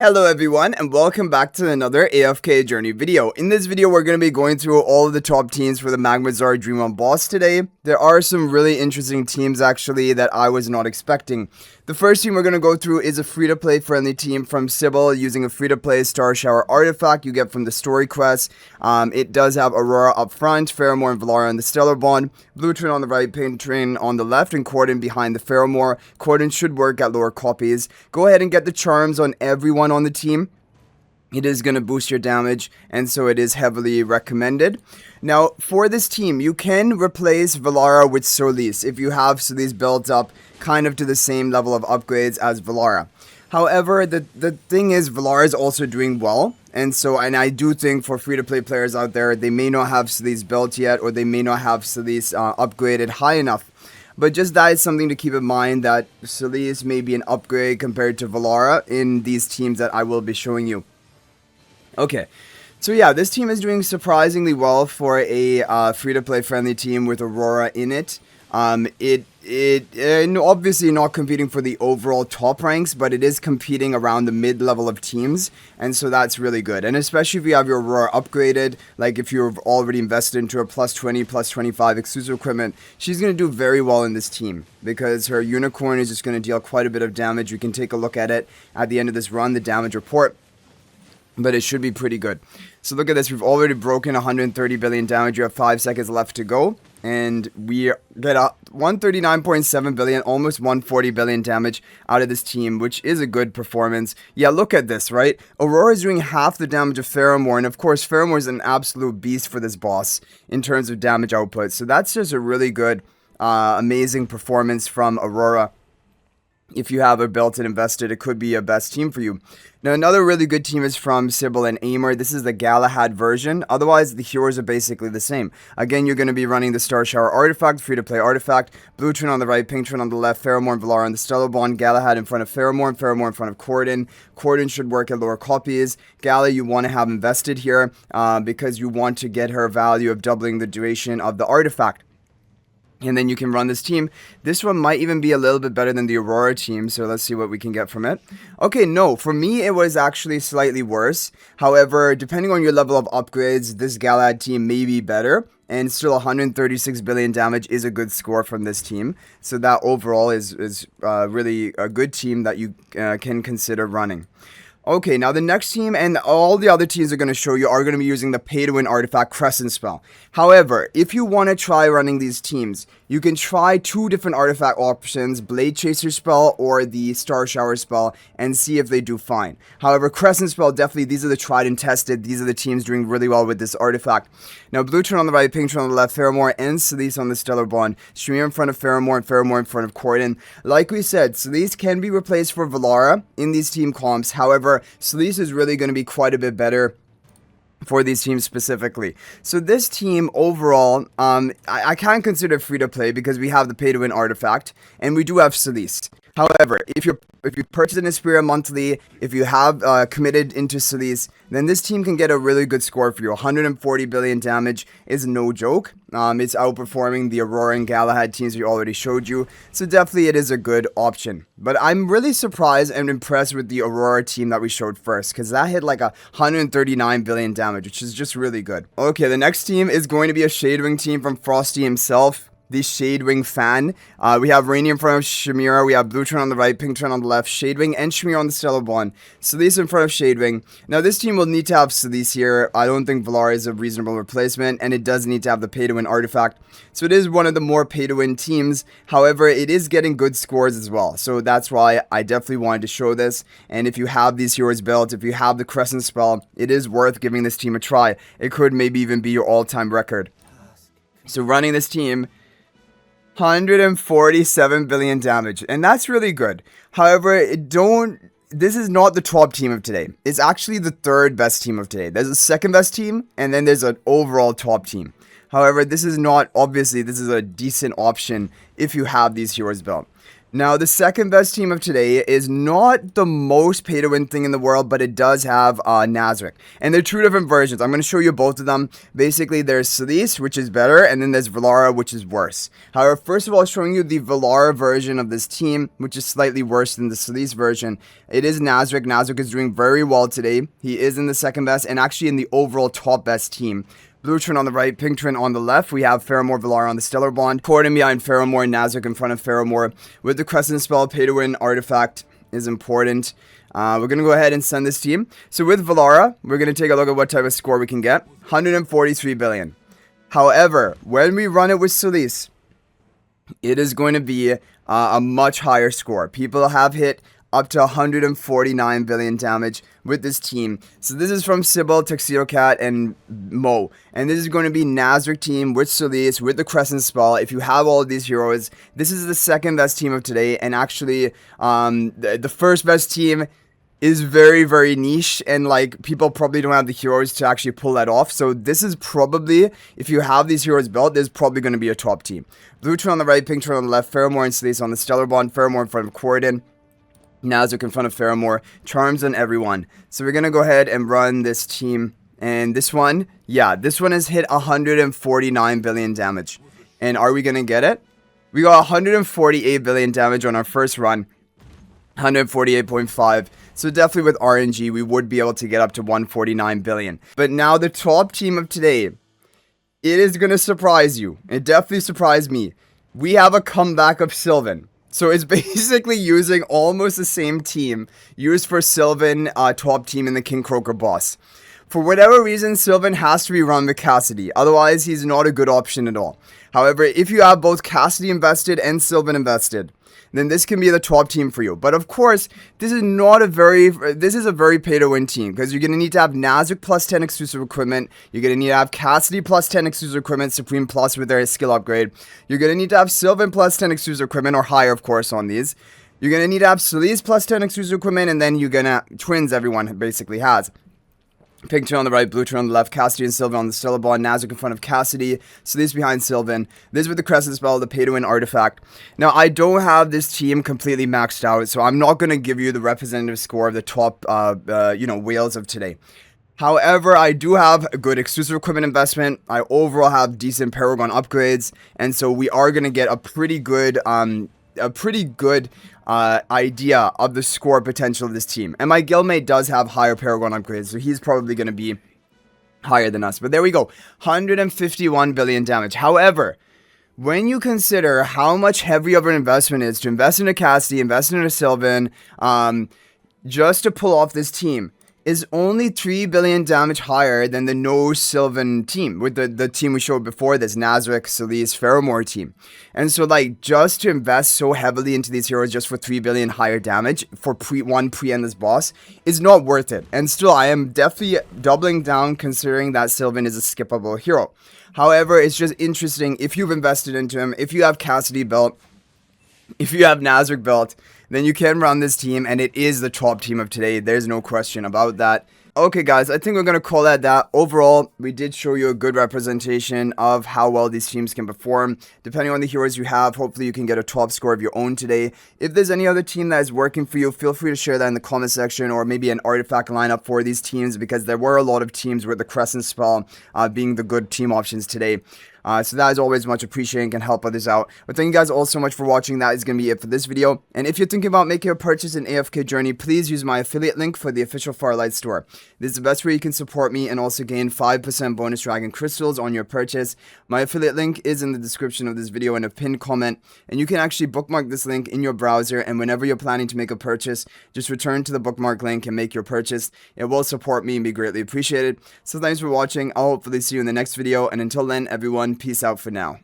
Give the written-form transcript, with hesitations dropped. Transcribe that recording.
Hello everyone and welcome back to another AFK journey video. In this video we're going to be going through all of the top teams for the Magmazard Dream on Boss today. There are some really interesting teams actually that I was not expecting. The first team we're going to go through is a free-to-play friendly team from Sybil using a free-to-play Star Shower artifact you get from the story quest. It does have Aurora up front, Faramor and Velara on the Stellar Bond, Blue Train on the right, Pink Train on the left, and Cordon behind the Faramor. Cordon should work at lower copies. Go ahead and get the charms on everyone on the team. It is going to boost your damage, and so it is heavily recommended. Now, for this team, you can replace Velara with Solis if you have Solis built up kind of to the same level of upgrades as Velara. However, the thing is, Velara is also doing well, and I do think for free-to-play players out there, they may not have Solis built yet, or they may not have Solis upgraded high enough. But just that is something to keep in mind, that Solis may be an upgrade compared to Velara in these teams that I will be showing you. Okay, so yeah, this team is doing surprisingly well for a free-to-play friendly team with Aurora in it. Obviously not competing for the overall top ranks, but it is competing around the mid-level of teams, and so that's really good. And especially if you have your Aurora upgraded, like if you've already invested into a plus 20, plus 25 exclusive equipment, she's going to do very well in this team, because her unicorn is just going to deal quite a bit of damage. You can take a look at it at the end of this run, the damage report, but it should be pretty good. So look at this, we've already broken 130 billion damage, you have 5 seconds left to go, and we get a 139.7 billion, almost 140 billion damage out of this team, which is a good performance. Yeah, look at this, right? Aurora is doing half the damage of Faramor, and of course Faramor is an absolute beast for this boss in terms of damage output, so that's just a really good, amazing performance from Aurora. If you have her built and invested, it could be a best team for you. Now, another really good team is from Sybil and Aimer. This is the Galahad version. Otherwise, the heroes are basically the same. Again, you're going to be running the Star Shower artifact, free-to-play artifact. Blue Train on the right, Pink Train on the left, Faramor and Velara on the Stellar Bond, Galahad in front of Faramor, and Faramor in front of Cordon. Cordon should work at lower copies. Gala, you want to have invested here because you want to get her value of doubling the duration of the artifact. And then you can run this team. This one might even be a little bit better than the Aurora team, so let's see what we can get from it. Okay, no, for me it was actually slightly worse. However, depending on your level of upgrades, this Galad team may be better. And still 136 billion damage is a good score from this team. So that overall is really a good team that you can consider running. Okay, now the next team and all the other teams are going to show you are going to be using the pay-to-win artifact Crescent spell. However, if you want to try running these teams, you can try two different artifact options, Blade Chaser spell or the Star Shower spell, and see if they do fine. However, Crescent spell, definitely, these are the tried and tested. These are the teams doing really well with this artifact. Now, Blue Train on the right, Pink Train on the left, Faramor and Solis on the Stellar Bond, Shemira in front of Faramor and Faramor in front of Cordon. Like we said, Solis can be replaced for Velara in these team comps. However, Solis is really going to be quite a bit better for these teams specifically. So this team overall, I can't consider it free to play because we have the pay to win artifact and we do have Solis. However, if you purchase an Aspira monthly, if you have committed into Solis, then this team can get a really good score for you. 140 billion damage is no joke. It's outperforming the Aurora and Galahad teams we already showed you. So definitely it is a good option. But I'm really surprised and impressed with the Aurora team that we showed first, because that hit like 139 billion damage, which is just really good. Okay, the next team is going to be a Shadewing team from Frosty himself, the Shadewing fan. We have Rainy in front of Shemira, we have Blue Train on the right, Pink Train on the left, Shadewing and Shemira on the Stellar Bond. Solis in front of Shadewing. Now this team will need to have Solis here. I don't think Velara is a reasonable replacement, and it does need to have the pay-to-win artifact. So it is one of the more pay-to-win teams. However, it is getting good scores as well. So that's why I definitely wanted to show this. And if you have these heroes built, if you have the Crescent spell, it is worth giving this team a try. It could maybe even be your all-time record. So running this team, 147 billion damage, and that's really good. However, this is not the top team of today. It's actually the third best team of today. There's a second best team, and then there's an overall top team. However, this is not, obviously, this is a decent option if you have these heroes built. Now, the second best team of today is not the most pay-to-win thing in the world, but it does have Nazarick. And they're two different versions. I'm going to show you both of them. Basically, there's Celise, which is better, and then there's Velara, which is worse. However, first of all, showing you the Velara version of this team, which is slightly worse than the Celise version. It is Nazarick. Nazarick is doing very well today. He is in the second best, and actually in the overall top best team. Blue twin on the right, pink twin on the left. We have Faramor, Velara on the stellar bond. Corden behind Faramor, Nazarick in front of Faramor. With the crescent spell, pay to win artifact is important. We're going to go ahead and send this team. So with Velara, we're going to take a look at what type of score we can get. 143 billion. However, when we run it with Celise, it is going to be a much higher score. People have hit up to 149 billion damage with this team. So this is from Sybil, Tuxedo Cat, and Mo. And this is going to be Nazarick team with Celise, with the Crescent Spell. If you have all of these heroes, this is the second best team of today. And actually, the first best team is very, very niche, and like people probably don't have the heroes to actually pull that off. So this is probably, if you have these heroes built, this is probably going to be a top team. Blue turn on the right, pink turn on the left, Faramor and Celise on the stellar bond, Faramor in front of Corden, Nazarick in front of Faramor, charms on everyone. So we're gonna go ahead and run this team, and this one, yeah, this one has hit 149 billion damage. And are we gonna get it? We got 148 billion damage on our first run, 148.5. So definitely with RNG, we would be able to get up to 149 billion. But now the top team of today, it is gonna surprise you. It definitely surprised me. We have a comeback of Silven. So it's basically using almost the same team used for Silven top team in the King Croaker boss. For whatever reason, Silven has to be run with Cassidy. Otherwise, he's not a good option at all. However, if you have both Cassidy invested and Silven invested, then this can be the top team for you. But of course, this is a very pay-to-win team, because you're going to need to have Nazarick plus 10 exclusive equipment. You're going to need to have Cassidy plus 10 exclusive equipment, Supreme plus with their skill upgrade. You're going to need to have Silven plus 10 exclusive equipment, or higher, of course, on these. You're going to need to have Celise plus 10 exclusive equipment, and then you're going to, twins everyone basically has. Pink turn on the right, blue turn on the left, Cassidy and Silven on the stellar bond, Nazarick in front of Cassidy, Celise behind Silven. This with the Crescent Spell, the pay-to-win artifact. Now, I don't have this team completely maxed out, so I'm not going to give you the representative score of the top, whales of today. However, I do have a good exclusive equipment investment. I overall have decent Paragon upgrades, and so we are going to get a pretty good idea of the score potential of this team. And my guildmate does have higher Paragon upgrades, so he's probably going to be higher than us. But there we go, 151 billion damage. However, when you consider how much heavy of an investment it is to invest in a Cassidy, invest in a Silven, just to pull off this team, is only 3 billion damage higher than the no Silven team, with the team we showed before this, Nazarick, Celise, Faramor team. And so, like, just to invest so heavily into these heroes just for 3 billion higher damage for one pre-endless boss is not worth it. And still, I am definitely doubling down, considering that Silven is a skippable hero. However, it's just interesting, if you've invested into him, if you have Cassidy built, if you have Nazarick built, then you can run this team, and it is the top team of today. There's no question about that. Okay, guys, I think we're going to call that. Overall, we did show you a good representation of how well these teams can perform. Depending on the heroes you have, hopefully you can get a top score of your own today. If there's any other team that is working for you, feel free to share that in the comment section, or maybe an artifact lineup for these teams, because there were a lot of teams with the Crescent Spell being the good team options today. So that is always much appreciated and can help others out. But thank you guys all so much for watching. That is going to be it for this video. And if you're thinking about making a purchase in AFK Journey, please use my affiliate link for the official Farlight store. This is the best way you can support me and also gain 5% bonus dragon crystals on your purchase. My affiliate link is in the description of this video and a pinned comment. And you can actually bookmark this link in your browser. And whenever you're planning to make a purchase, just return to the bookmark link and make your purchase. It will support me and be greatly appreciated. So thanks for watching. I'll hopefully see you in the next video. And until then, everyone, peace out for now.